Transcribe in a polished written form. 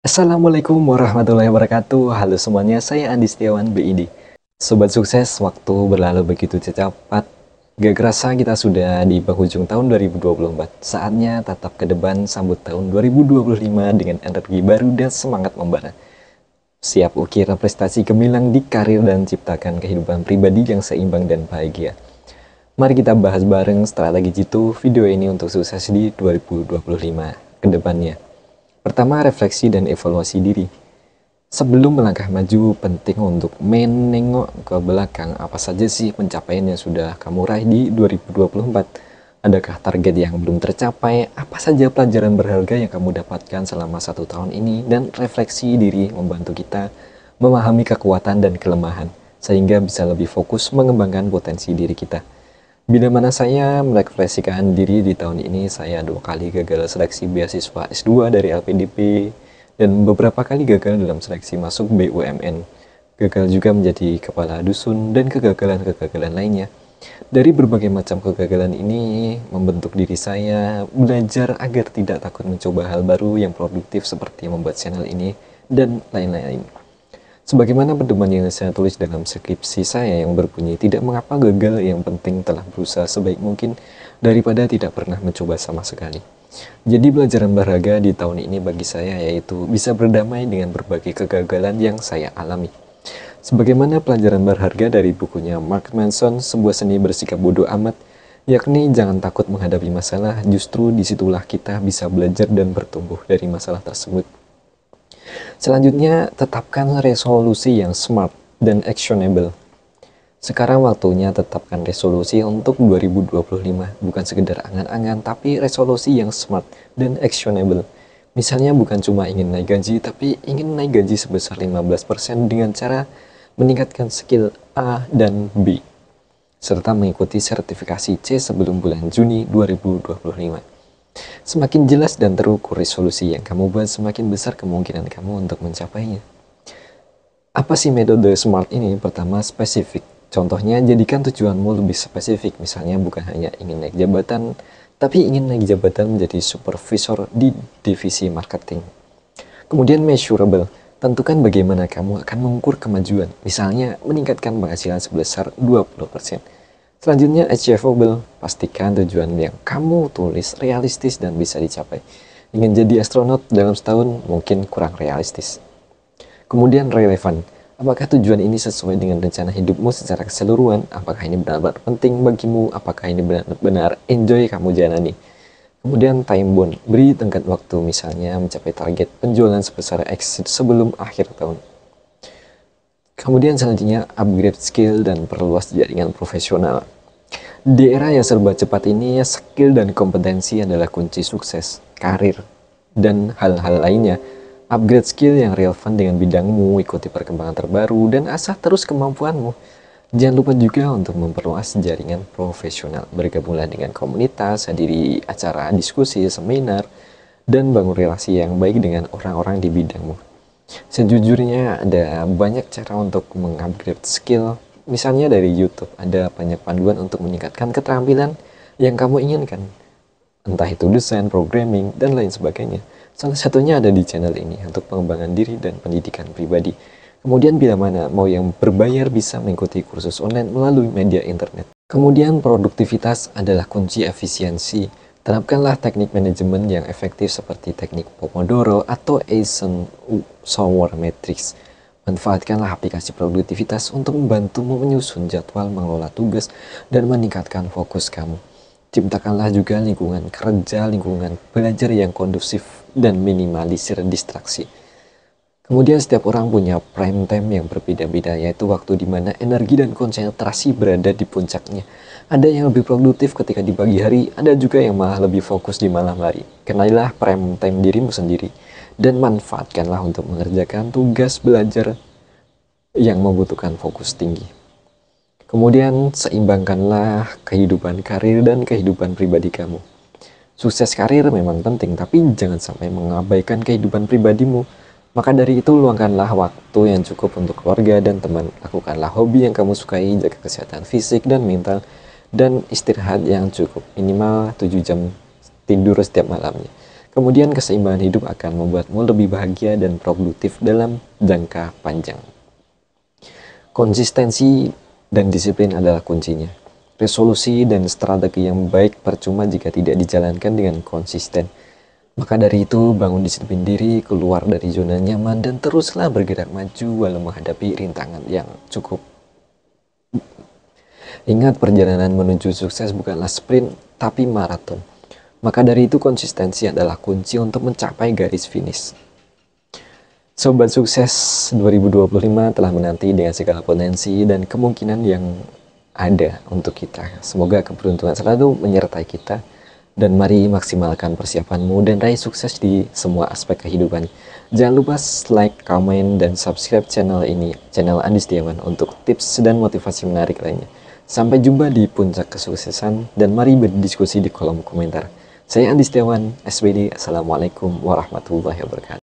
Assalamualaikum warahmatullahi wabarakatuh. Halo semuanya, saya Andi Setiawan BID. Sobat sukses, waktu berlalu begitu cepat. Gak kerasa kita sudah di penghujung tahun 2024. Saatnya tatap ke depan sambut tahun 2025 dengan energi baru dan semangat membara. Siap ukir prestasi gemilang di karir dan ciptakan kehidupan pribadi yang seimbang dan bahagia. Mari kita bahas bareng strategi jitu video ini untuk sukses di 2025 ke depannya. Pertama, refleksi dan evaluasi diri. Sebelum melangkah maju, penting untuk menengok ke belakang apa saja sih pencapaian yang sudah kamu raih di 2024. Adakah target yang belum tercapai? Apa saja pelajaran berharga yang kamu dapatkan selama 1 tahun ini? Dan refleksi diri membantu kita memahami kekuatan dan kelemahan, sehingga bisa lebih fokus mengembangkan potensi diri kita. Bila mana saya merefleksikan diri di tahun ini, saya 2 kali gagal seleksi beasiswa S2 dari LPDP dan beberapa kali gagal dalam seleksi masuk BUMN. Gagal juga menjadi kepala dusun dan kegagalan-kegagalan lainnya. Dari berbagai macam kegagalan ini membentuk diri saya belajar agar tidak takut mencoba hal baru yang produktif seperti membuat channel ini dan lain-lain. Sebagaimana pedoman yang saya tulis dalam skripsi saya yang berbunyi, tidak mengapa gagal, yang penting telah berusaha sebaik mungkin daripada tidak pernah mencoba sama sekali. Jadi pelajaran berharga di tahun ini bagi saya yaitu bisa berdamai dengan berbagai kegagalan yang saya alami. Sebagaimana pelajaran berharga dari bukunya Mark Manson, Sebuah Seni Bersikap Bodoh Amat, yakni jangan takut menghadapi masalah, justru disitulah kita bisa belajar dan bertumbuh dari masalah tersebut. Selanjutnya, tetapkan resolusi yang smart dan actionable. Sekarang waktunya tetapkan resolusi untuk 2025, bukan sekedar angan-angan, tapi resolusi yang smart dan actionable. Misalnya bukan cuma ingin naik gaji, tapi ingin naik gaji sebesar 15% dengan cara meningkatkan skill A dan B, serta mengikuti sertifikasi C sebelum bulan Juni 2025. Semakin jelas dan terukur resolusi yang kamu buat, semakin besar kemungkinan kamu untuk mencapainya. Apa sih metode SMART ini? Pertama, spesifik. Contohnya, jadikan tujuanmu lebih spesifik. Misalnya bukan hanya ingin naik jabatan, tapi ingin naik jabatan menjadi supervisor di divisi marketing. Kemudian measurable. Tentukan bagaimana kamu akan mengukur kemajuan. Misalnya, meningkatkan penghasilan sebesar 20%. Selanjutnya, achievable. Pastikan tujuan yang kamu tulis realistis dan bisa dicapai. Ingin jadi astronot dalam setahun mungkin kurang realistis. Kemudian relevan. Apakah tujuan ini sesuai dengan rencana hidupmu secara keseluruhan? Apakah ini benar-benar penting bagimu? Apakah ini benar-benar enjoy kamu jalani? Kemudian time bound. Beri tenggat waktu, misalnya mencapai target penjualan sebesar X sebelum akhir tahun. Kemudian selanjutnya, upgrade skill dan perluas jaringan profesional. Di era yang serba cepat ini, skill dan kompetensi adalah kunci sukses, karir, dan hal-hal lainnya. Upgrade skill yang relevan dengan bidangmu, ikuti perkembangan terbaru, dan asah terus kemampuanmu. Jangan lupa juga untuk memperluas jaringan profesional. Bergabunglah dengan komunitas, hadiri acara diskusi, seminar, dan bangun relasi yang baik dengan orang-orang di bidangmu. Sejujurnya ada banyak cara untuk mengupgrade skill. Misalnya dari YouTube, ada banyak panduan untuk meningkatkan keterampilan yang kamu inginkan. Entah itu desain, programming, dan lain sebagainya. Salah satunya ada di channel ini untuk pengembangan diri dan pendidikan pribadi. Kemudian bila mana mau yang berbayar bisa mengikuti kursus online melalui media internet. Kemudian produktivitas adalah kunci efisiensi. Terapkanlah teknik manajemen yang efektif seperti teknik Pomodoro atau Eisenhower Matrix. Manfaatkanlah aplikasi produktivitas untuk membantumu menyusun jadwal, mengelola tugas, dan meningkatkan fokus kamu. Ciptakanlah juga lingkungan kerja, lingkungan belajar yang kondusif, dan minimalisir distraksi. Kemudian setiap orang punya prime time yang berbeda-beda, yaitu waktu di mana energi dan konsentrasi berada di puncaknya. Ada yang lebih produktif ketika di pagi hari, ada juga yang malah lebih fokus di malam hari. Kenalilah prime time dirimu sendiri, dan manfaatkanlah untuk mengerjakan tugas belajar yang membutuhkan fokus tinggi. Kemudian seimbangkanlah kehidupan karir dan kehidupan pribadi kamu. Sukses karir memang penting, tapi jangan sampai mengabaikan kehidupan pribadimu. Maka dari itu, luangkanlah waktu yang cukup untuk keluarga dan teman. Lakukanlah hobi yang kamu sukai, jaga kesehatan fisik dan mental, dan istirahat yang cukup, minimal 7 jam tidur setiap malamnya. Kemudian keseimbangan hidup akan membuatmu lebih bahagia dan produktif dalam jangka panjang. Konsistensi dan disiplin adalah kuncinya. Resolusi dan strategi yang baik percuma jika tidak dijalankan dengan konsisten. Maka dari itu, bangun disiplin diri, keluar dari zona nyaman, dan teruslah bergerak maju walau menghadapi rintangan yang cukup. Ingat, perjalanan menuju sukses bukanlah sprint, tapi maraton. Maka dari itu, konsistensi adalah kunci untuk mencapai garis finish. Sobat Sukses 2025 telah menanti dengan segala potensi dan kemungkinan yang ada untuk kita. Semoga keberuntungan selalu menyertai kita. Dan mari maksimalkan persiapanmu dan raih sukses di semua aspek kehidupan. Jangan lupa like, komen, dan subscribe channel ini, channel Andi Setiawan, untuk tips dan motivasi menarik lainnya. Sampai jumpa di puncak kesuksesan, dan mari berdiskusi di kolom komentar. Saya Andi Setiawan, SBD. Assalamualaikum warahmatullahi wabarakatuh.